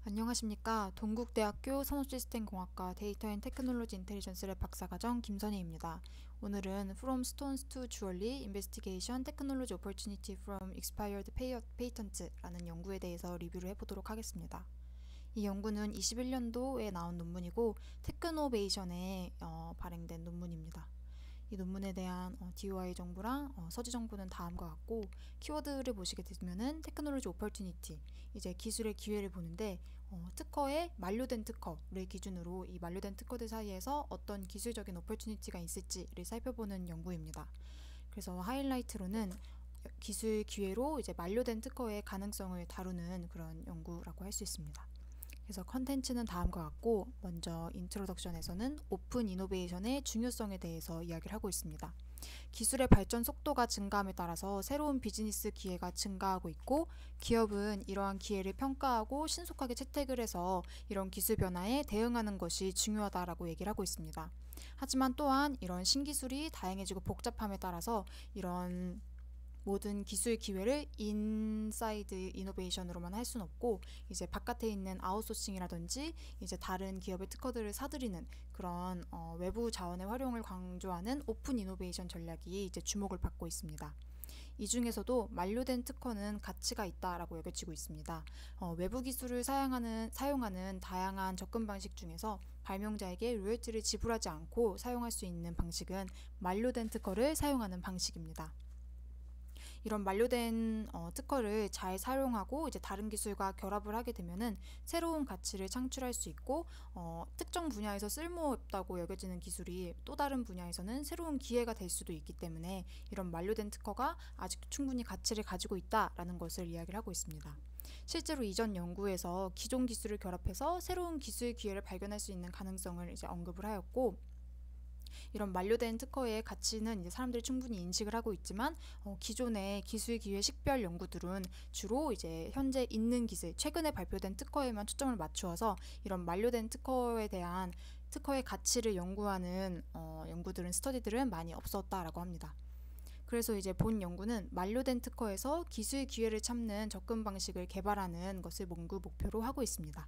안녕하십니까. 동국대학교 산업시스템공학과 데이터 앤 테크놀로지 인텔리전스랩 박사과정 김선희입니다. 오늘은 From Stones to Jewelry Investigation Technology Opportunity from Expired Patents 라는 연구에 대해서 리뷰를 해보도록 하겠습니다. 이 연구는 21년도에 나온 논문이고 테크노베이션에 발행된 논문입니다. 이 논문에 대한 DOI 정보랑 서지 정보는 다음과 같고, 키워드를 보시게 되면은 테크놀로지 오퍼튜니티, 이제 기술의 기회를 보는데 특허의 만료된 특허를 기준으로 이 만료된 특허들 사이에서 어떤 기술적인 오퍼튜니티가 있을지를 살펴보는 연구입니다. 그래서 하이라이트로는 기술 기회로 이제 만료된 특허의 가능성을 다루는 그런 연구라고 할 수 있습니다. 그래서 컨텐츠는 다음과 같고, 먼저 인트로덕션에서는 오픈 이노베이션의 중요성에 대해서 이야기를 하고 있습니다. 기술의 발전 속도가 증가함에 따라서 새로운 비즈니스 기회가 증가하고 있고, 기업은 이러한 기회를 평가하고 신속하게 채택을 해서 이런 기술 변화에 대응하는 것이 중요하다라고 얘기를 하고 있습니다. 하지만 또한 이런 신기술이 다양해지고 복잡함에 따라서 이런 모든 기술 기회를 인사이드 이노베이션으로만 할 수는 없고, 이제 바깥에 있는 아웃소싱이라든지 이제 다른 기업의 특허들을 사들이는 그런 외부 자원의 활용을 강조하는 오픈 이노베이션 전략이 이제 주목을 받고 있습니다. 이 중에서도 만료된 특허는 가치가 있다라고 여겨지고 있습니다. 외부 기술을 사용하는 다양한 접근 방식 중에서 발명자에게 로열티를 지불하지 않고 사용할 수 있는 방식은 만료된 특허를 사용하는 방식입니다. 이런 만료된 특허를 잘 사용하고 이제 다른 기술과 결합을 하게 되면은 새로운 가치를 창출할 수 있고, 특정 분야에서 쓸모없다고 여겨지는 기술이 또 다른 분야에서는 새로운 기회가 될 수도 있기 때문에 이런 만료된 특허가 아직도 충분히 가치를 가지고 있다라는 것을 이야기를 하고 있습니다. 실제로 이전 연구에서 기존 기술을 결합해서 새로운 기술 기회를 발견할 수 있는 가능성을 이제 언급을 하였고, 이런 만료된 특허의 가치는 이제 사람들이 충분히 인식을 하고 있지만, 기존의 기술 기회 식별 연구들은 주로 이제 현재 있는 기술, 최근에 발표된 특허에만 초점을 맞추어서 이런 만료된 특허에 대한 특허의 가치를 연구하는 연구들은 스터디들은 많이 없었다라고 합니다. 그래서 이제 본 연구는 만료된 특허에서 기술 기회를 찾는 접근 방식을 개발하는 것을 목표로 하고 있습니다.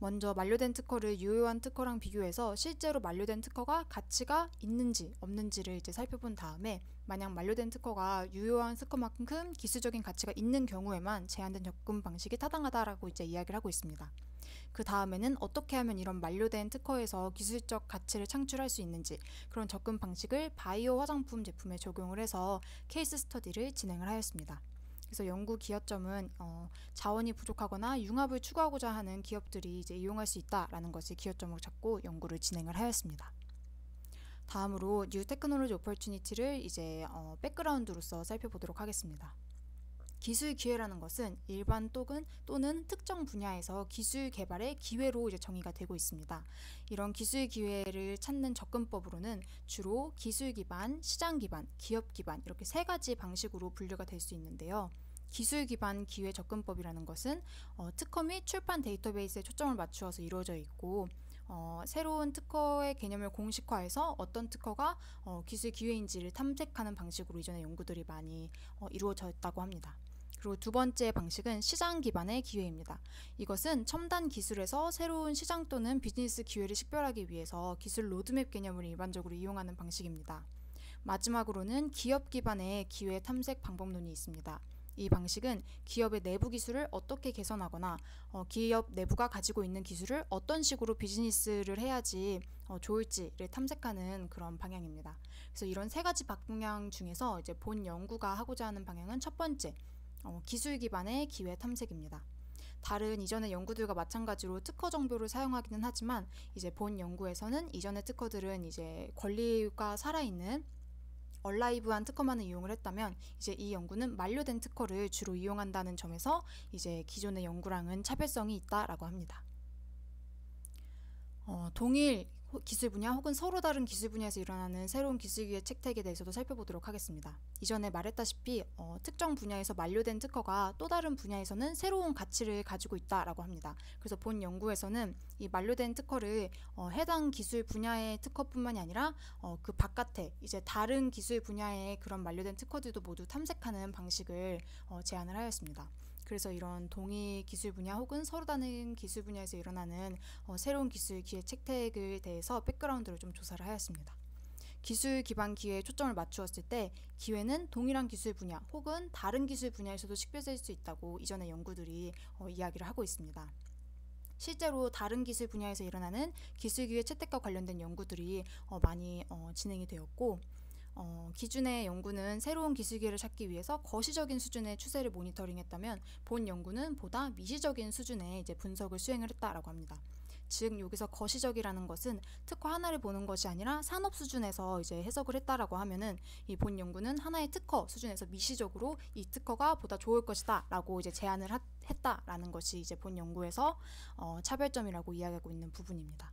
먼저 만료된 특허를 유효한 특허랑 비교해서 실제로 만료된 특허가 가치가 있는지 없는지를 이제 살펴본 다음에, 만약 만료된 특허가 유효한 특허만큼 기술적인 가치가 있는 경우에만 제한된 접근 방식이 타당하다라고 이제 이야기를 하고 있습니다. 그 다음에는 어떻게 하면 이런 만료된 특허에서 기술적 가치를 창출할 수 있는지, 그런 접근 방식을 바이오 화장품 제품에 적용을 해서 케이스 스터디를 진행을 하였습니다. 그래서 연구 기여점은 자원이 부족하거나 융합을 추구하고자 하는 기업들이 이제 이용할 수 있다라는 것을 기여점으로 잡고 연구를 진행을 하였습니다. 다음으로 뉴 테크놀로지 오퍼튜니티를 이제 백그라운드로서 살펴보도록 하겠습니다. 기술 기회라는 것은 일반 또는 특정 분야에서 기술 개발의 기회로 이제 정의가 되고 있습니다. 이런 기술 기회를 찾는 접근법으로는 주로 기술 기반, 시장 기반, 기업 기반, 이렇게 세 가지 방식으로 분류가 될 수 있는데요. 기술 기반 기회 접근법이라는 것은 특허 및 출판 데이터베이스에 초점을 맞추어서 이루어져 있고, 새로운 특허의 개념을 공식화해서 어떤 특허가 기술 기회인지를 탐색하는 방식으로 이전에 연구들이 많이 이루어졌다고 합니다. 그리고 두 번째 방식은 시장 기반의 기회입니다. 이것은 첨단 기술에서 새로운 시장 또는 비즈니스 기회를 식별하기 위해서 기술 로드맵 개념을 일반적으로 이용하는 방식입니다. 마지막으로는 기업 기반의 기회 탐색 방법론이 있습니다. 이 방식은 기업의 내부 기술을 어떻게 개선하거나 기업 내부가 가지고 있는 기술을 어떤 식으로 비즈니스를 해야지 좋을지를 탐색하는 그런 방향입니다. 그래서 이런 세 가지 방향 중에서 이제 본 연구가 하고자 하는 방향은 첫 번째, 기술 기반의 기회 탐색입니다. 다른 이전의 연구들과 마찬가지로 특허 정보를 사용하기는 하지만, 이제 본 연구에서는 이전의 특허들은 이제 권리가 살아있는 얼라이브한 특허만을 이용을 했다면, 이제 이 연구는 만료된 특허를 주로 이용한다는 점에서 이제 기존의 연구랑은 차별성이 있다라고 합니다. 동일 기술 분야 혹은 서로 다른 기술 분야에서 일어나는 새로운 기술 기회 채택에 대해서도 살펴보도록 하겠습니다. 이전에 말했다시피 특정 분야에서 만료된 특허가 또 다른 분야에서는 새로운 가치를 가지고 있다라고 합니다. 그래서 본 연구에서는 이 만료된 특허를 해당 기술 분야의 특허뿐만이 아니라 그 바깥에 이제 다른 기술 분야의 그런 만료된 특허들도 모두 탐색하는 방식을 제안을 하였습니다. 그래서 이런 동일 기술 분야 혹은 서로 다른 기술 분야에서 일어나는 새로운 기술 기회 채택에 대해서 백그라운드를 좀 조사를 하였습니다. 기술 기반 기회에 초점을 맞추었을 때 기회는 동일한 기술 분야 혹은 다른 기술 분야에서도 식별될 수 있다고 이전의 연구들이 이야기를 하고 있습니다. 실제로 다른 기술 분야에서 일어나는 기술 기회 채택과 관련된 연구들이 많이 진행이 되었고, 기존의 연구는 새로운 기술 기회를 찾기 위해서 거시적인 수준의 추세를 모니터링했다면 본 연구는 보다 미시적인 수준의 이제 분석을 수행을 했다라고 합니다. 즉 여기서 거시적이라는 것은 특허 하나를 보는 것이 아니라 산업 수준에서 이제 해석을 했다라고 하면은 이 본 연구는 하나의 특허 수준에서 미시적으로 이 특허가 보다 좋을 것이다라고 이제 제안을 했다라는 것이 이제 본 연구에서 차별점이라고 이야기하고 있는 부분입니다.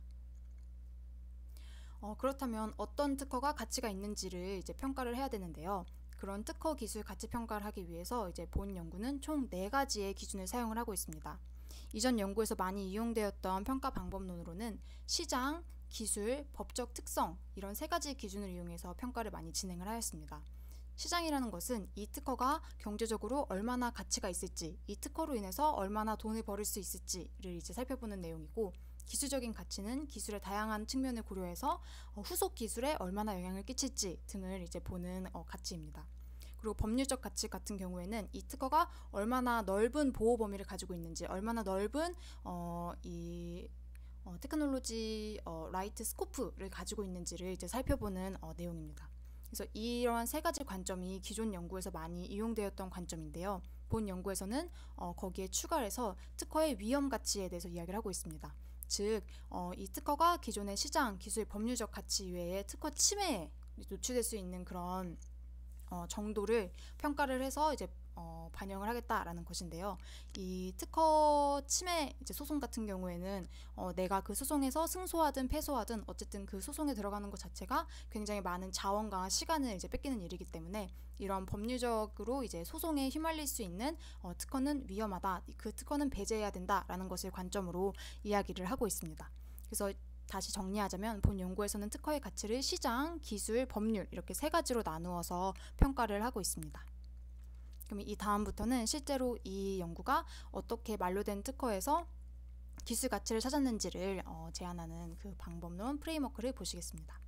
그렇다면 어떤 특허가 가치가 있는지를 이제 평가를 해야 되는데요. 그런 특허 기술 가치 평가를 하기 위해서 이제 본 연구는 총 4가지의 기준을 사용을 하고 있습니다. 이전 연구에서 많이 이용되었던 평가 방법론으로는 시장, 기술, 법적 특성 이런 3가지 기준을 이용해서 평가를 많이 진행을 하였습니다. 시장이라는 것은 이 특허가 경제적으로 얼마나 가치가 있을지, 이 특허로 인해서 얼마나 돈을 벌을 수 있을지를 이제 살펴보는 내용이고, 기술적인 가치는 기술의 다양한 측면을 고려해서 후속 기술에 얼마나 영향을 끼칠지 등을 이제 보는 가치입니다. 그리고 법률적 가치 같은 경우에는 이 특허가 얼마나 넓은 보호 범위를 가지고 있는지, 얼마나 넓은 테크놀로지 라이트 스코프를 가지고 있는지를 이제 살펴보는 내용입니다. 그래서 이러한 3가지 관점이 기존 연구에서 많이 이용되었던 관점인데요. 본 연구에서는 거기에 추가해서 특허의 위험 가치에 대해서 이야기를 하고 있습니다. 즉, 이 특허가 기존의 시장, 기술, 법률적 가치 외에 특허 침해에 노출될 수 있는 그런 정도를 평가를 해서 이제 반영을 하겠다라는 것인데요. 이 특허 침해 이제 소송 같은 경우에는 내가 그 소송에서 승소하든 패소하든 어쨌든 그 소송에 들어가는 것 자체가 굉장히 많은 자원과 시간을 이제 뺏기는 일이기 때문에 이런 법률적으로 이제 소송에 휘말릴 수 있는 특허는 위험하다. 그 특허는 배제해야 된다라는 것을 관점으로 이야기를 하고 있습니다. 그래서 다시 정리하자면 본 연구에서는 특허의 가치를 시장, 기술, 법률 이렇게 3가지로 나누어서 평가를 하고 있습니다. 그럼 이 다음부터는 실제로 이 연구가 어떻게 만료된 특허에서 기술 가치를 찾았는지를 제안하는 그 방법론 프레임워크를 보시겠습니다.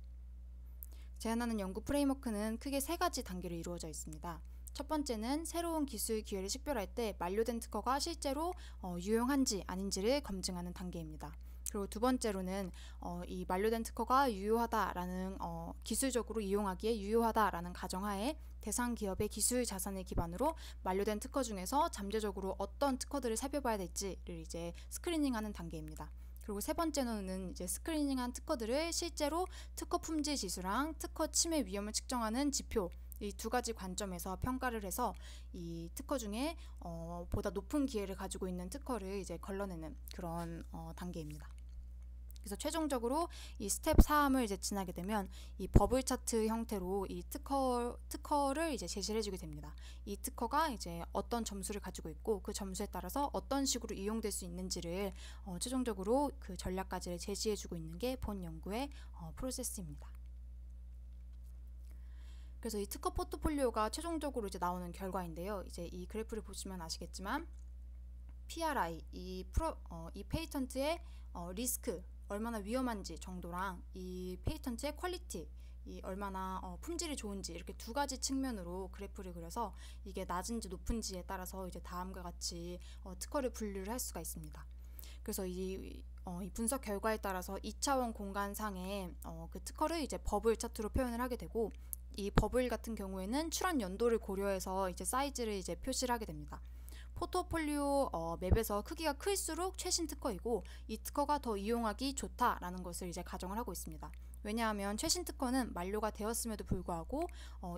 제안하는 연구 프레임워크는 크게 3가지 단계로 이루어져 있습니다. 첫 번째는 새로운 기술 기회를 식별할 때 만료된 특허가 실제로 유용한지 아닌지를 검증하는 단계입니다. 그리고 두 번째로는 이 만료된 특허가 유효하다라는 기술적으로 이용하기에 유효하다라는 가정하에 대상 기업의 기술 자산을 기반으로 만료된 특허 중에서 잠재적으로 어떤 특허들을 살펴봐야 될지를 이제 스크리닝하는 단계입니다. 그리고 세 번째로는 이제 스크리닝한 특허들을 실제로 특허 품질 지수랑 특허 침해 위험을 측정하는 지표 이 2가지 관점에서 평가를 해서 이 특허 중에 보다 높은 기회를 가지고 있는 특허를 이제 걸러내는 그런 단계입니다. 그래서 최종적으로 이 스텝 3을 이제 지나게 되면 이 버블 차트 형태로 이 특허를 이제 제시를 해주게 됩니다. 이 특허가 이제 어떤 점수를 가지고 있고 그 점수에 따라서 어떤 식으로 이용될 수 있는지를 최종적으로 그 전략까지를 제시해주고 있는 게 본 연구의 프로세스입니다. 그래서 이 특허 포트폴리오가 최종적으로 이제 나오는 결과인데요. 이제 이 그래프를 보시면 아시겠지만 PRI 이 페이턴트의 리스크 얼마나 위험한지 정도랑 이 페이턴트의 퀄리티 이 얼마나 품질이 좋은지 이렇게 2가지 측면으로 그래프를 그려서 이게 낮은지 높은지에 따라서 이제 다음과 같이 특허를 분류를 할 수가 있습니다. 그래서 이 분석 결과에 따라서 2차원 공간상의 그 특허를 이제 버블 차트로 표현을 하게 되고 이 버블 같은 경우에는 출원 연도를 고려해서 이제 사이즈를 이제 표시를 하게 됩니다. 포트폴리오 맵에서 크기가 클수록 최신 특허이고 이 특허가 더 이용하기 좋다라는 것을 이제 가정을 하고 있습니다. 왜냐하면 최신 특허는 만료가 되었음에도 불구하고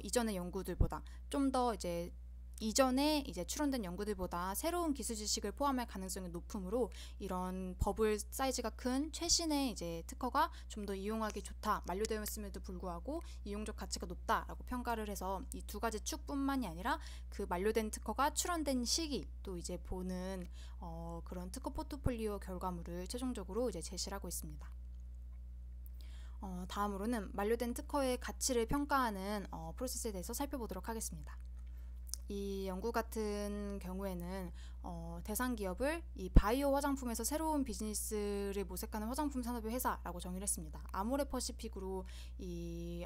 이전의 연구들보다 좀 더 이제 이전에 이제 출원된 연구들보다 새로운 기술 지식을 포함할 가능성이 높으므로 이런 버블 사이즈가 큰 최신의 이제 특허가 좀 더 이용하기 좋다, 만료되었음에도 불구하고 이용적 가치가 높다라고 평가를 해서 이 2가지 축뿐만이 아니라 그 만료된 특허가 출원된 시기 또 이제 보는 그런 특허 포트폴리오 결과물을 최종적으로 이제 제시를 하고 있습니다. 다음으로는 만료된 특허의 가치를 평가하는 프로세스에 대해서 살펴보도록 하겠습니다. 이 연구 같은 경우에는 대상 기업을 이 바이오 화장품에서 새로운 비즈니스를 모색하는 화장품 산업의 회사라고 정의를 했습니다. 아모레퍼시픽으로 이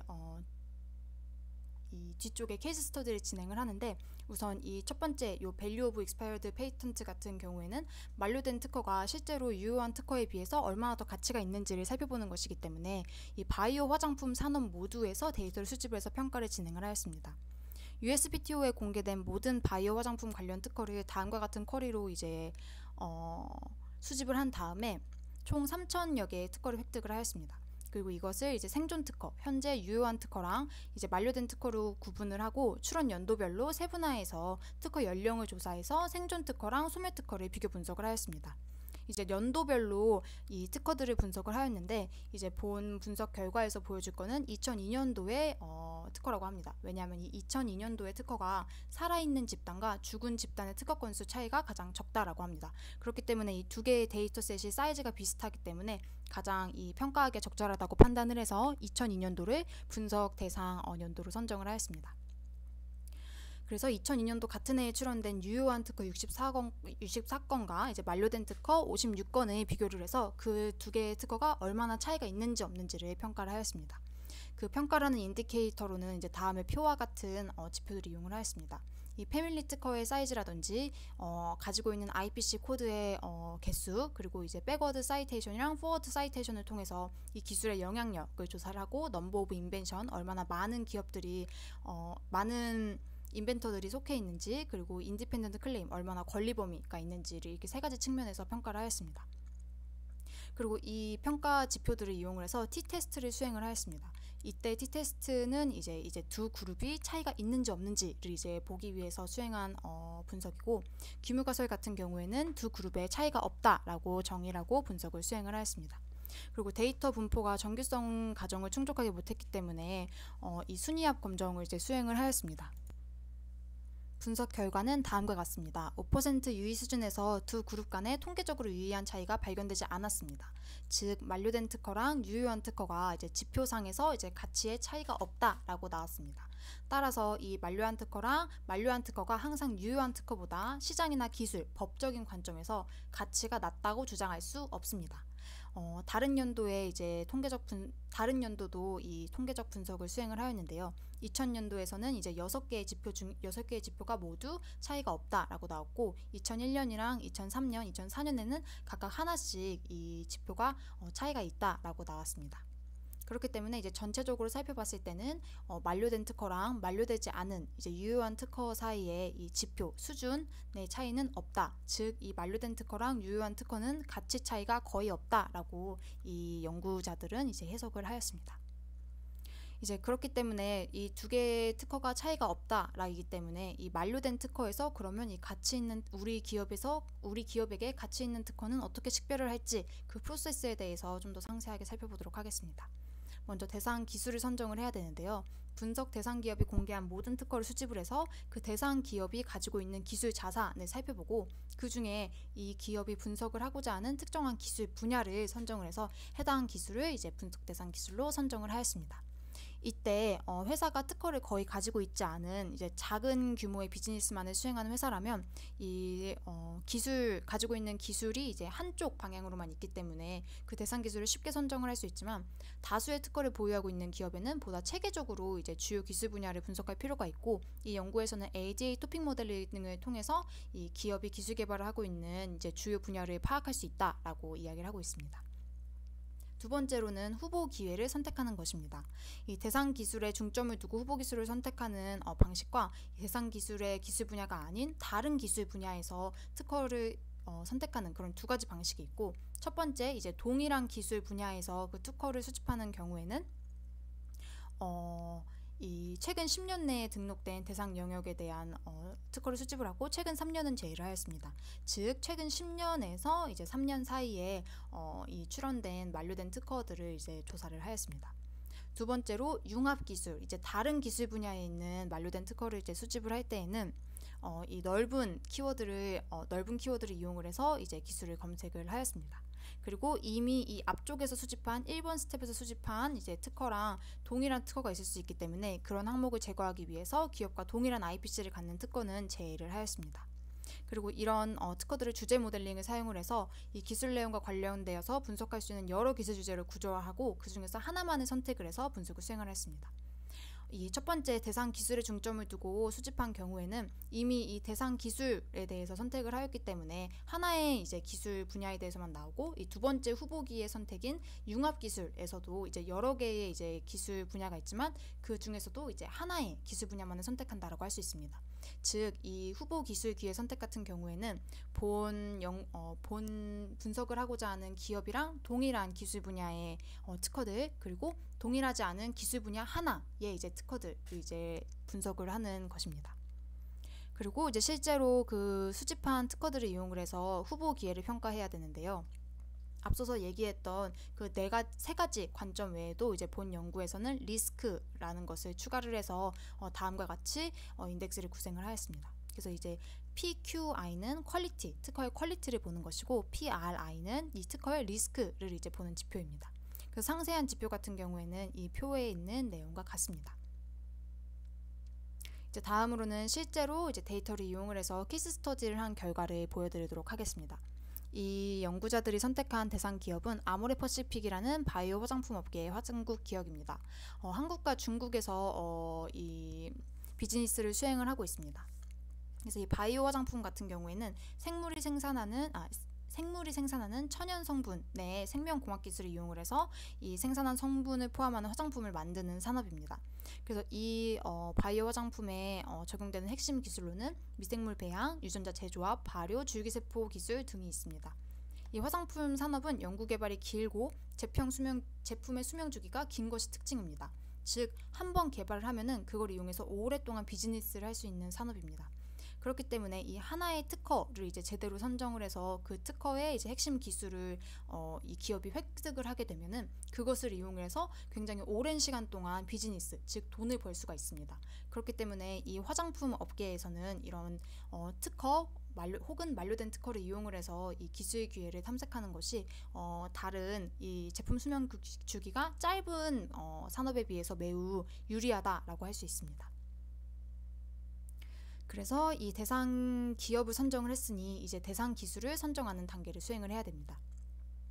뒤쪽에 케이스 스터디를 진행을 하는데, 우선 이 첫 번째 요 밸류 오브 익스파이어드 페이턴트 같은 경우에는 만료된 특허가 실제로 유효한 특허에 비해서 얼마나 더 가치가 있는지를 살펴보는 것이기 때문에 이 바이오 화장품 산업 모두에서 데이터를 수집을 해서 평가를 진행을 하였습니다. USPTO에 공개된 모든 바이오 화장품 관련 특허를 다음과 같은 쿼리로 이제 수집을 한 다음에 총 3,000여 개의 특허를 획득을 하였습니다. 그리고 이것을 이제 생존 특허, 현재 유효한 특허랑 이제 만료된 특허로 구분을 하고 출원 연도별로 세분화해서 특허 연령을 조사해서 생존 특허랑 소멸 특허를 비교 분석을 하였습니다. 이제 연도별로 이 특허들을 분석을 하였는데, 이제 본 분석 결과에서 보여줄 거는 2002년도의 특허라고 합니다. 왜냐하면 이 2002년도의 특허가 살아있는 집단과 죽은 집단의 특허 건수 차이가 가장 적다라고 합니다. 그렇기 때문에 이 두 개의 데이터셋이 사이즈가 비슷하기 때문에 가장 이 평가하기에 적절하다고 판단을 해서 2002년도를 분석 대상 연도로 선정을 하였습니다. 그래서 2002년도 같은 해에 출원된 유효한 특허 64건과 이제 만료된 특허 56건의 비교를 해서 그 두 개의 특허가 얼마나 차이가 있는지 없는지를 평가를 하였습니다. 그 평가라는 인디케이터로는 이제 다음에 표와 같은 지표들을 이용을 하였습니다. 이 패밀리 특허의 사이즈라든지 가지고 있는 IPC 코드의 개수, 그리고 이제 백워드 사이테이션이랑 포워드 사이테이션을 통해서 이 기술의 영향력을 조사를 하고, 넘버 오브 인벤션, 얼마나 많은 기업들이 많은 인벤터들이 속해 있는지, 그리고 인디펜던트 클레임, 얼마나 권리 범위가 있는지를 이렇게 세 가지 측면에서 평가를 하였습니다. 그리고 이 평가 지표들을 이용을 해서 T-테스트를 수행을 하였습니다. 이때 T-테스트는 이제 두 그룹이 차이가 있는지 없는지를 이제 보기 위해서 수행한 분석이고, 규모가설 같은 경우에는 두 그룹의 차이가 없다라고 정의를 하고 분석을 수행을 하였습니다. 그리고 데이터 분포가 정규성 가정을 충족하지 못했기 때문에 이 순위합 검정을 이제 수행을 하였습니다. 분석 결과는 다음과 같습니다. 5% 유의 수준에서 두 그룹 간에 통계적으로 유의한 차이가 발견되지 않았습니다. 즉 만료된 특허랑 유효한 특허가 이제 지표상에서 이제 가치의 차이가 없다라고 나왔습니다. 따라서 이 만료한 특허가 항상 유효한 특허보다 시장이나 기술, 법적인 관점에서 가치가 낮다고 주장할 수 없습니다. 다른 연도에 이제 다른 연도도 이 통계적 분석을 수행을 하였는데요. 2000년도에서는 이제 6개의 지표가 모두 차이가 없다라고 나왔고, 2001년이랑 2003년, 2004년에는 각각 하나씩 이 지표가 차이가 있다라고 나왔습니다. 그렇기 때문에 이제 전체적으로 살펴봤을 때는 만료된 특허랑 만료되지 않은 이제 유효한 특허 사이의 이 지표 수준의 차이는 없다. 즉 이 만료된 특허랑 유효한 특허는 가치 차이가 거의 없다라고 이 연구자들은 이제 해석을 하였습니다. 이제 그렇기 때문에 이 두 개의 특허가 차이가 없다라기 때문에 이 만료된 특허에서 그러면 이 가치 있는 우리 기업에게 가치 있는 특허는 어떻게 식별을 할지, 그 프로세스에 대해서 좀 더 상세하게 살펴보도록 하겠습니다. 먼저 대상 기술을 선정을 해야 되는데요. 분석 대상 기업이 공개한 모든 특허를 수집을 해서 그 대상 기업이 가지고 있는 기술 자산을 살펴보고, 그 중에 이 기업이 분석을 하고자 하는 특정한 기술 분야를 선정을 해서 해당 기술을 이제 분석 대상 기술로 선정을 하였습니다. 이때 회사가 특허를 거의 가지고 있지 않은 이제 작은 규모의 비즈니스만을 수행하는 회사라면 이 가지고 있는 기술이 이제 한쪽 방향으로만 있기 때문에 그 대상 기술을 쉽게 선정을 할 수 있지만, 다수의 특허를 보유하고 있는 기업에는 보다 체계적으로 이제 주요 기술 분야를 분석할 필요가 있고, 이 연구에서는 ADA 토픽 모델링을 통해서 이 기업이 기술 개발을 하고 있는 이제 주요 분야를 파악할 수 있다라고 이야기를 하고 있습니다. 두 번째로는 후보 기회를 선택하는 것입니다. 이 대상 기술에 중점을 두고 후보 기술을 선택하는 방식과 대상 기술의 기술 분야가 아닌 다른 기술 분야에서 특허를 선택하는 그런 두 가지 방식이 있고, 첫 번째 이제 동일한 기술 분야에서 그 특허를 수집하는 경우에는 이 최근 10년 내에 등록된 대상 영역에 대한 특허를 수집을 하고, 최근 3년은 제외를 하였습니다. 즉 최근 10년에서 이제 3년 사이에 이 출원된 만료된 특허들을 이제 조사를 하였습니다. 두 번째로 융합 기술, 이제 다른 기술 분야에 있는 만료된 특허를 이제 수집을 할 때에는 이 넓은 키워드를 이용을 해서 이제 기술을 검색을 하였습니다. 그리고 이미 이 앞쪽에서 수집한 1번 스텝에서 수집한 이제 특허랑 동일한 특허가 있을 수 있기 때문에 그런 항목을 제거하기 위해서 기업과 동일한 IPC를 갖는 특허는 제외를 하였습니다. 그리고 이런 특허들을 주제 모델링을 사용을 해서 이 기술 내용과 관련되어서 분석할 수 있는 여러 기술 주제를 구조화하고 그 중에서 하나만을 선택을 해서 분석을 수행을 했습니다. 이 첫 번째 대상 기술에 중점을 두고 수집한 경우에는 이미 이 대상 기술에 대해서 선택을 하였기 때문에 하나의 이제 기술 분야에 대해서만 나오고 이 두 번째 후보기의 선택인 융합 기술에서도 이제 여러 개의 이제 기술 분야가 있지만 그 중에서도 이제 하나의 기술 분야만을 선택한다라고 할 수 있습니다. 즉 이 후보 기술 기회 선택 같은 경우에는 본 분석을 하고자 하는 기업이랑 동일한 기술 분야의 특허들 그리고 동일하지 않은 기술 분야 하나의 이제 특허들을 이제 분석을 하는 것입니다. 그리고 이제 실제로 그 수집한 특허들을 이용을 해서 후보 기회를 평가해야 되는데요. 앞서서 얘기했던 그 세 가지 관점 외에도 이제 본 연구에서는 리스크라는 것을 추가를 해서 다음과 같이 인덱스를 구성을 하였습니다. 그래서 이제 PQI는 퀄리티, 특허의 퀄리티를 보는 것이고 PRI는 이 특허의 리스크를 이제 보는 지표입니다. 그 상세한 지표 같은 경우에는 이 표에 있는 내용과 같습니다. 이제 다음으로는 실제로 이제 데이터를 이용을 해서 케이스 스터디를 한 결과를 보여드리도록 하겠습니다. 이 연구자들이 선택한 대상 기업은 아모레퍼시픽이라는 바이오 화장품 업계의 화장국 기업입니다. 한국과 중국에서 이 비즈니스를 수행을 하고 있습니다. 그래서 이 바이오 화장품 같은 경우에는 생물이 생산하는 천연 성분 내에 생명공학 기술을 이용을 해서 이 생산한 성분을 포함하는 화장품을 만드는 산업입니다. 그래서 이 바이오 화장품에 적용되는 핵심 기술로는 미생물 배양, 유전자 재조합, 발효, 줄기세포 기술 등이 있습니다. 이 화장품 산업은 연구개발이 길고 제품의 수명 주기가 긴 것이 특징입니다. 즉, 한 번 개발을 하면은 그걸 이용해서 오랫동안 비즈니스를 할 수 있는 산업입니다. 그렇기 때문에 이 하나의 특허를 이제 제대로 선정을 해서 그 특허의 이제 핵심 기술을 이 기업이 획득을 하게 되면은 그것을 이용해서 굉장히 오랜 시간 동안 비즈니스, 즉 돈을 벌 수가 있습니다. 그렇기 때문에 이 화장품 업계에서는 이런 특허 혹은 만료된 특허를 이용을 해서 이 기술 기회를 탐색하는 것이 다른 이 제품 수명 주기가 짧은 산업에 비해서 매우 유리하다라고 할 수 있습니다. 그래서 이 대상 기업을 선정을 했으니 이제 대상 기술을 선정하는 단계를 수행을 해야 됩니다.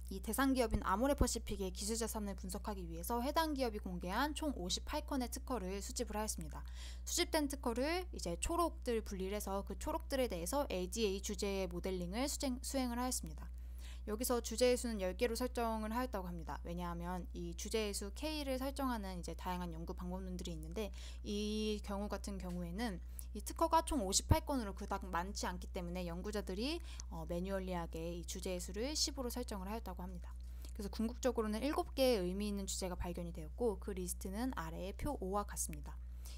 이 대상 기업인 아모레퍼시픽의 기술 자산을 분석하기 위해서 해당 기업이 공개한 총 58건의 특허를 수집을 하였습니다. 수집된 특허를 이제 초록들 분리를 해서 그 초록들에 대해서 ADA 주제 모델링을 수행을 하였습니다. 여기서 주제의 수는 10개로 설정을 하였다고 합니다. 왜냐하면 이 주제의 수 K를 설정하는 이제 다양한 연구 방법론들이 있는데 이 경우 같은 경우에는 이 특허가 총 58건으로 그닥 많지 않기 때문에 연구자들이 매뉴얼리하게 이 주제의 수를 15로 설정을 하였다고 합니다. 그래서 궁극적으로는 7개의 의미 있는 주제가 발견이 되었고 그 리스트는 아래의 표 5와 같습니다.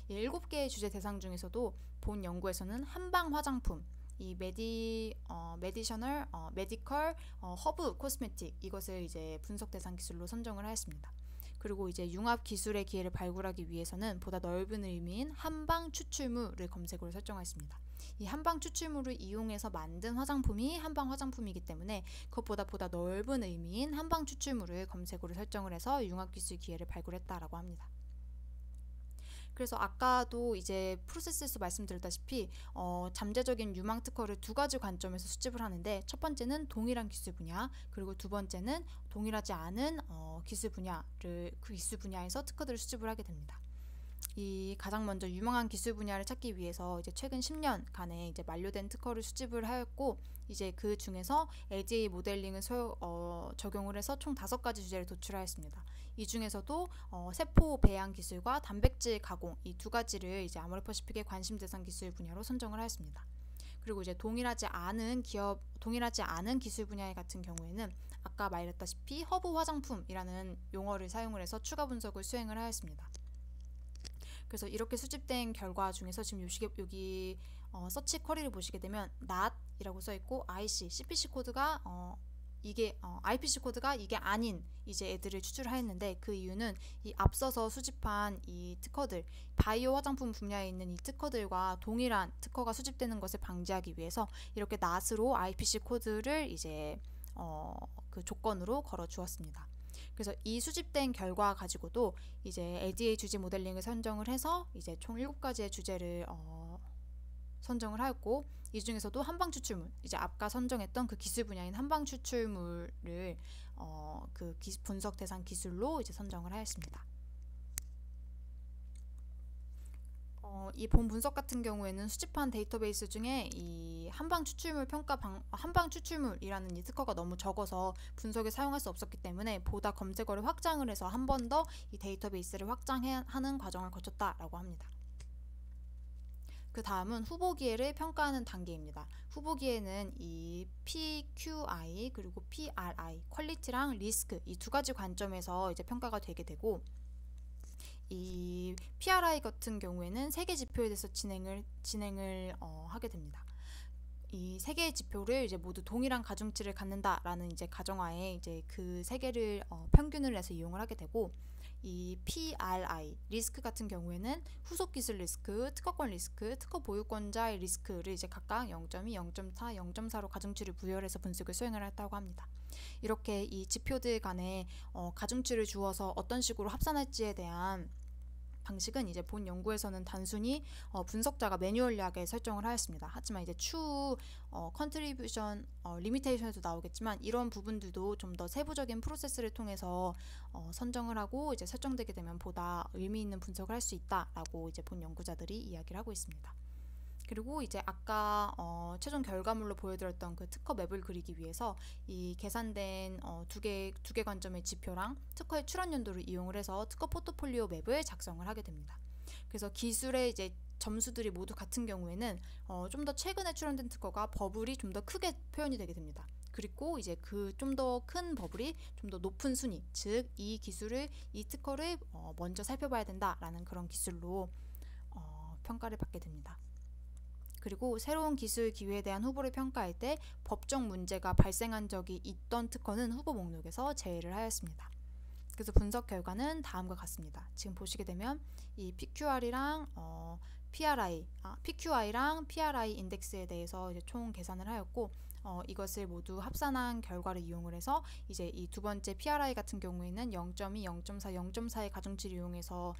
이 7개의 주제 대상 중에서도 본 연구에서는 한방 화장품, 이 메디컬, 허브, 코스메틱 이것을 이제 분석 대상 기술로 선정을 하였습니다. 그리고 이제 융합 기술의 기회를 발굴하기 위해서는 보다 넓은 의미인 한방 추출물을 검색으로 설정하였습니다. 이 한방 추출물을 이용해서 만든 화장품이 한방 화장품이기 때문에 그것보다 보다 넓은 의미인 한방 추출물을 검색으로 설정을 해서 융합 기술 기회를 발굴했다라고 합니다. 그래서 아까도 이제 프로세스에서 말씀드렸다시피 잠재적인 유망 특허를 두 가지 관점에서 수집을 하는데 첫 번째는 동일한 기술 분야, 그리고 두 번째는 동일하지 않은 기술 분야를 그 기술 분야에서 특허들을 수집을 하게 됩니다. 이 가장 먼저 유망한 기술 분야를 찾기 위해서 이제 최근 10년간의 이제 만료된 특허를 수집을 하였고 이제 그 중에서 ADA 모델링을 적용을 해서 총 5가지 주제를 도출하였습니다. 이 중에서도 세포 배양 기술과 단백질 가공 이 두 가지를 이제 아모레퍼시픽의 관심 대상 기술 분야로 선정을 하였습니다. 그리고 이제 동일하지 않은 기술 분야 같은 경우에는 아까 말했다시피 허브 화장품이라는 용어를 사용을 해서 추가 분석을 수행을 하였습니다. 그래서 이렇게 수집된 결과 중에서 지금 여기 서치 쿼리를 보시게 되면 NOT 이라고 써있고 IC, CPC 코드가 이게 IPC 코드가 이게 아닌 이제 애들을 추출하였는데, 그 이유는 이 앞서서 수집한 이 특허들, 바이오 화장품 분야에 있는 이 특허들과 동일한 특허가 수집되는 것을 방지하기 위해서 이렇게 낫으로 IPC 코드를 이제 그 조건으로 걸어 주었습니다. 그래서 이 수집된 결과 가지고도 이제 LDA 주제 모델링을 선정을 해서 이제 총 7가지의 주제를 선정을 하였고, 이 중에서도 한방 추출물, 이제 아까 선정했던 그 기술 분야인 한방 추출물을 그 분석 대상 기술로 이제 선정을 하였습니다. 이 본 분석 같은 경우에는 수집한 데이터베이스 중에 이 한방 추출물 한방 추출물이라는 이 특허가 너무 적어서 분석에 사용할 수 없었기 때문에 보다 검색어를 확장을 해서 한 번 더 이 데이터베이스를 확장하는 과정을 거쳤다라고 합니다. 그 다음은 후보기회를 평가하는 단계입니다. 후보기회는 이 PQI 그리고 PRI, 퀄리티랑 리스크, 이 두 가지 관점에서 이제 평가가 되게 되고, 이 PRI 같은 경우에는 3개 지표에 대해서 진행을 하게 됩니다. 이 3개의 지표를 이제 모두 동일한 가중치를 갖는다라는 이제 가정하에 이제 그 3개를 평균을 해서 이용을 하게 되고, 이 PRI 리스크 같은 경우에는 후속 기술 리스크, 특허권 리스크, 특허 보유권자의 리스크를 이제 각각 0.2, 0.4, 0.4로 가중치를 부여해서 분석을 수행을 했다고 합니다. 이렇게 이 지표들 간에 가중치를 주어서 어떤 식으로 합산할지에 대한 방식은 이제 본 연구에서는 단순히 분석자가 매뉴얼리하게 설정을 하였습니다. 하지만 이제 추후 컨트리뷰션 리미테이션에도 나오겠지만, 이런 부분들도 좀 더 세부적인 프로세스를 통해서 선정을 하고 이제 설정되게 되면 보다 의미 있는 분석을 할 수 있다라고 이제 본 연구자들이 이야기를 하고 있습니다. 그리고 이제 아까 최종 결과물로 보여드렸던 그 특허 맵을 그리기 위해서 이 계산된 두 개 관점의 지표랑 특허의 출원 연도를 이용을 해서 특허 포트폴리오 맵을 작성을 하게 됩니다. 그래서 기술의 이제 점수들이 모두 같은 경우에는 좀 더 최근에 출원된 특허가 버블이 좀 더 크게 표현이 되게 됩니다. 그리고 이제 그 좀 더 큰 버블이 좀 더 높은 순위, 즉 이 특허를 먼저 살펴봐야 된다라는 그런 기술로 평가를 받게 됩니다. 그리고 새로운 기술 기회에 대한 후보를 평가할 때 법적 문제가 발생한 적이 있던 특허는 후보 목록에서 제외를 하였습니다. 그래서 분석 결과는 다음과 같습니다. 지금 보시게 되면 이 PQR이랑 PQI랑 PRI 인덱스에 대해서 이제 총 계산을 하였고, 이것을 모두 합산한 결과를 이용을 해서 이제 이 두 번째 PRI 같은 경우에는 0.2, 0.4, 0.4의 가중치를 이용해서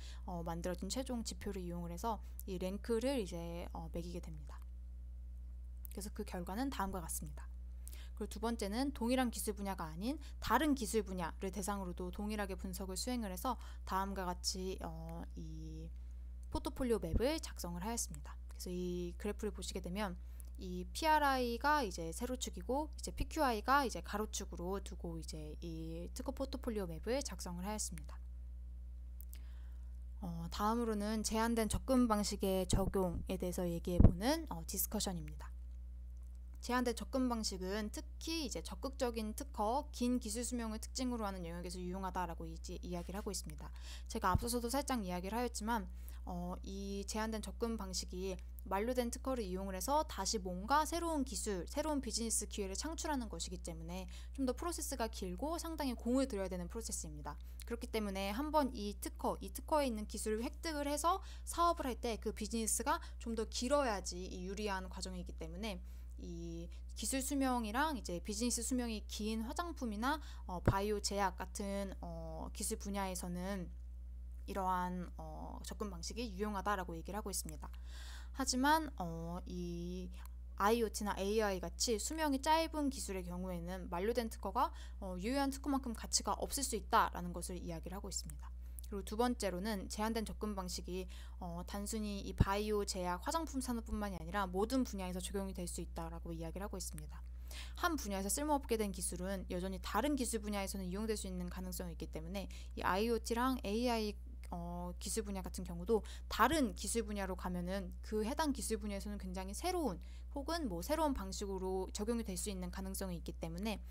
만들어진 최종 지표를 이용을 해서 이 랭크를 이제 매기게 됩니다. 그래서 그 결과는 다음과 같습니다. 그리고 두 번째는 동일한 기술 분야가 아닌 다른 기술 분야를 대상으로도 동일하게 분석을 수행을 해서 다음과 같이 이 포트폴리오 맵을 작성을 하였습니다. 그래서 이 그래프를 보시게 되면 이 PRI가 이제 세로축이고 이제 PQI가 이제 가로축으로 두고 이제 이 특허 포트폴리오 맵을 작성을 하였습니다. 다음으로는 제한된 접근 방식의 적용에 대해서 얘기해보는 디스커션입니다. 제한된 접근 방식은 특히 이제 적극적인 특허, 긴 기술 수명을 특징으로 하는 영역에서 유용하다라고 이제 이야기를 하고 있습니다. 제가 앞서서도 살짝 이야기를 하였지만 이 제한된 접근 방식이 만료된 특허를 이용을 해서 다시 뭔가 새로운 기술, 새로운 비즈니스 기회를 창출하는 것이기 때문에 좀 더 프로세스가 길고 상당히 공을 들여야 되는 프로세스입니다. 그렇기 때문에 한번 이 특허에 있는 기술을 획득을 해서 사업을 할 때 그 비즈니스가 좀 더 길어야지 유리한 과정이기 때문에 이 기술 수명이랑 이제 비즈니스 수명이 긴 화장품이나 바이오 제약 같은 기술 분야에서는 이러한 접근 방식이 유용하다라고 얘기를 하고 있습니다. 하지만 이 IoT나 AI 같이 수명이 짧은 기술의 경우에는 만료된 특허가 유효한 특허만큼 가치가 없을 수 있다라는 것을 이야기를 하고 있습니다. 그리고 두 번째로는 제한된 접근 방식이 단순히 이 바이오, 제약, 화장품 산업뿐만이 아니라 모든 분야에서 적용이 될 수 있다라고 이야기를 하고 있습니다. 한 분야에서 쓸모없게 된 기술은 여전히 다른 기술 분야에서는 이용될 수 있는 가능성이 있기 때문에 이 IoT랑 AI 기술 분야 같은 경우도 다른 기술 분야로 가면은 그 해당 기술 분야에서는 굉장히 새로운 혹은 새로운 방식으로 적용이 될 수 있는 가능성이 있기 때문에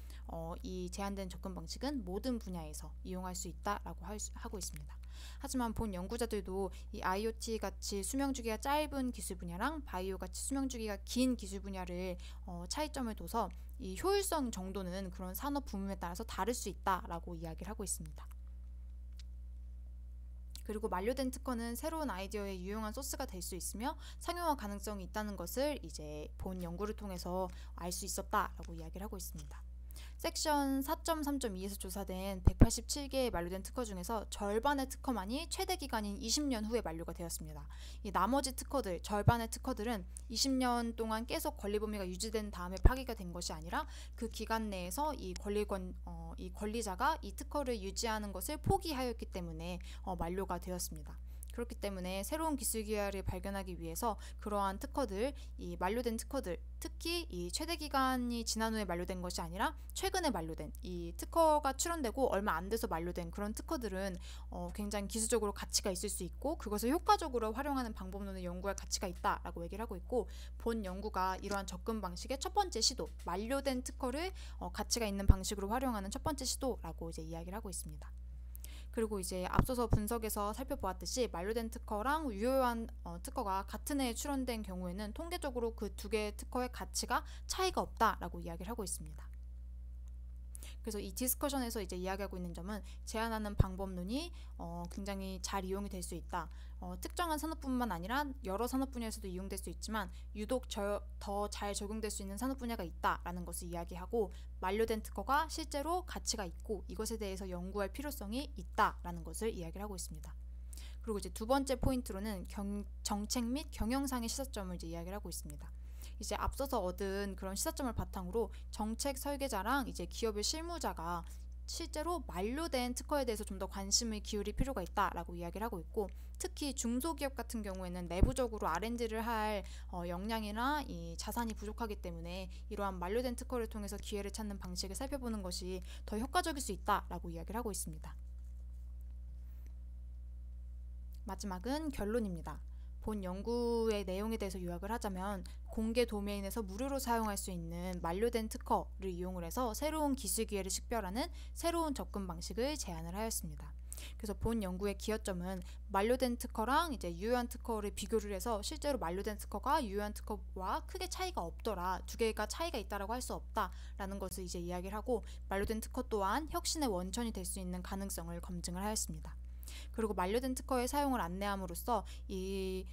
이 제한된 접근 방식은 모든 분야에서 이용할 수 있다라고 하고 있습니다. 하지만 본 연구자들도 이 IoT 같이 수명주기가 짧은 기술 분야랑 바이오 같이 수명주기가 긴 기술 분야를 차이점을 둬서 이 효율성 정도는 그런 산업 부문에 따라서 다를 수 있다라고 이야기를 하고 있습니다. 그리고 만료된 특허는 새로운 아이디어의 유용한 소스가 될 수 있으며 상용화 가능성이 있다는 것을 이제 본 연구를 통해서 알 수 있었다라고 이야기를 하고 있습니다. 섹션 4.3.2에서 조사된 187개의 만료된 특허 중에서 절반의 특허만이 최대 기간인 20년 후에 만료가 되었습니다. 이 나머지 특허들, 절반의 특허들은 20년 동안 계속 권리 범위가 유지된 다음에 파기가 된 것이 아니라 그 기간 내에서 이 권리자가 이 특허를 유지하는 것을 포기하였기 때문에 만료가 되었습니다. 그렇기 때문에 새로운 기술 기회를 발견하기 위해서 그러한 특허들, 이 만료된 특허들, 특히 이 최대 기간이 지난 후에 만료된 것이 아니라 최근에 만료된 이 특허가 출원되고 얼마 안 돼서 만료된 그런 특허들은 굉장히 기술적으로 가치가 있을 수 있고 그것을 효과적으로 활용하는 방법론을 연구할 가치가 있다라고 얘기를 하고 있고, 본 연구가 이러한 접근 방식의 첫 번째 시도, 만료된 특허를 가치가 있는 방식으로 활용하는 첫 번째 시도라고 이제 이야기를 하고 있습니다. 그리고 이제 앞서서 분석에서 살펴보았듯이 만료된 특허랑 유효한 특허가 같은 해에 출원된 경우에는 통계적으로 그 두 개의 특허의 가치가 차이가 없다라고 이야기를 하고 있습니다. 그래서 이 디스커션에서 이제 이야기하고 있는 점은 제한하는 방법론이 굉장히 잘 이용이 될 수 있다. 특정한 산업뿐만 아니라 여러 산업 분야에서도 이용될 수 있지만 유독 더 잘 적용될 수 있는 산업 분야가 있다라는 것을 이야기하고, 만료된 특허가 실제로 가치가 있고 이것에 대해서 연구할 필요성이 있다라는 것을 이야기를 하고 있습니다. 그리고 이제 두 번째 포인트로는 정책 및 경영상의 시사점을 이제 이야기를 하고 있습니다. 이제 앞서서 얻은 그런 시사점을 바탕으로 정책 설계자랑 이제 기업의 실무자가 실제로 만료된 특허에 대해서 좀 더 관심을 기울일 필요가 있다라고 이야기를 하고 있고, 특히 중소기업 같은 경우에는 내부적으로 R&D를 할 역량이나 이 자산이 부족하기 때문에 이러한 만료된 특허를 통해서 기회를 찾는 방식을 살펴보는 것이 더 효과적일 수 있다라고 이야기를 하고 있습니다. 마지막은 결론입니다. 본 연구의 내용에 대해서 요약을 하자면, 공개 도메인에서 무료로 사용할 수 있는 만료된 특허를 이용을 해서 새로운 기술 기회를 식별하는 새로운 접근 방식을 제안을 하였습니다. 그래서 본 연구의 기여점은 만료된 특허랑 이제 유효한 특허를 비교를 해서 실제로 만료된 특허가 유효한 특허와 크게 차이가 없더라, 두 개가 차이가 있다라고 할 수 없다라는 것을 이제 이야기를 하고, 만료된 특허 또한 혁신의 원천이 될 수 있는 가능성을 검증을 하였습니다. 그리고 만료된 특허의 사용을 안내함으로써 이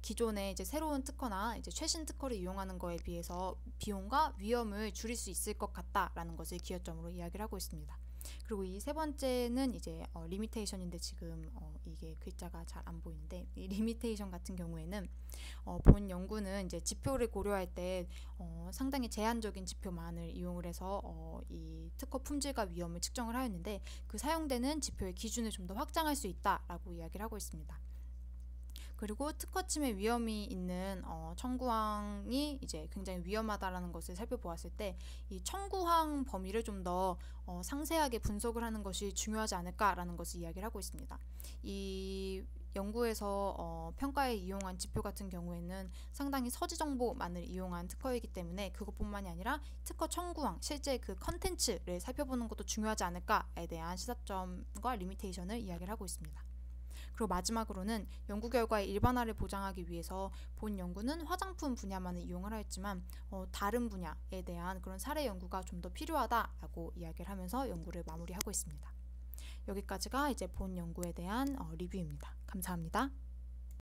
기존의 이제 새로운 특허나 이제 최신 특허를 이용하는 거에 비해서 비용과 위험을 줄일 수 있을 것 같다라는 것을 기여점으로 이야기를 하고 있습니다. 그리고 이 세 번째는 이제 리미테이션인데, 지금 이게 글자가 잘 안 보이는데, 이 리미테이션 같은 경우에는 본 연구는 이제 지표를 고려할 때 상당히 제한적인 지표만을 이용을 해서 이 특허 품질과 위험을 측정을 하였는데, 그 사용되는 지표의 기준을 좀 더 확장할 수 있다라고 이야기를 하고 있습니다. 그리고 특허 침해 위험이 있는 청구항이 이제 굉장히 위험하다라는 것을 살펴보았을 때, 이 청구항 범위를 좀 더 상세하게 분석을 하는 것이 중요하지 않을까라는 것을 이야기를 하고 있습니다. 이 연구에서 평가에 이용한 지표 같은 경우에는 상당히 서지 정보만을 이용한 특허이기 때문에 그것뿐만이 아니라 특허 청구항, 실제 그 컨텐츠를 살펴보는 것도 중요하지 않을까에 대한 시사점과 리미테이션을 이야기를 하고 있습니다. 그리고 마지막으로는 연구 결과의 일반화를 보장하기 위해서 본 연구는 화장품 분야만을 이용을 하였지만 다른 분야에 대한 그런 사례 연구가 좀 더 필요하다라고 이야기를 하면서 연구를 마무리하고 있습니다. 여기까지가 이제 본 연구에 대한 리뷰입니다. 감사합니다.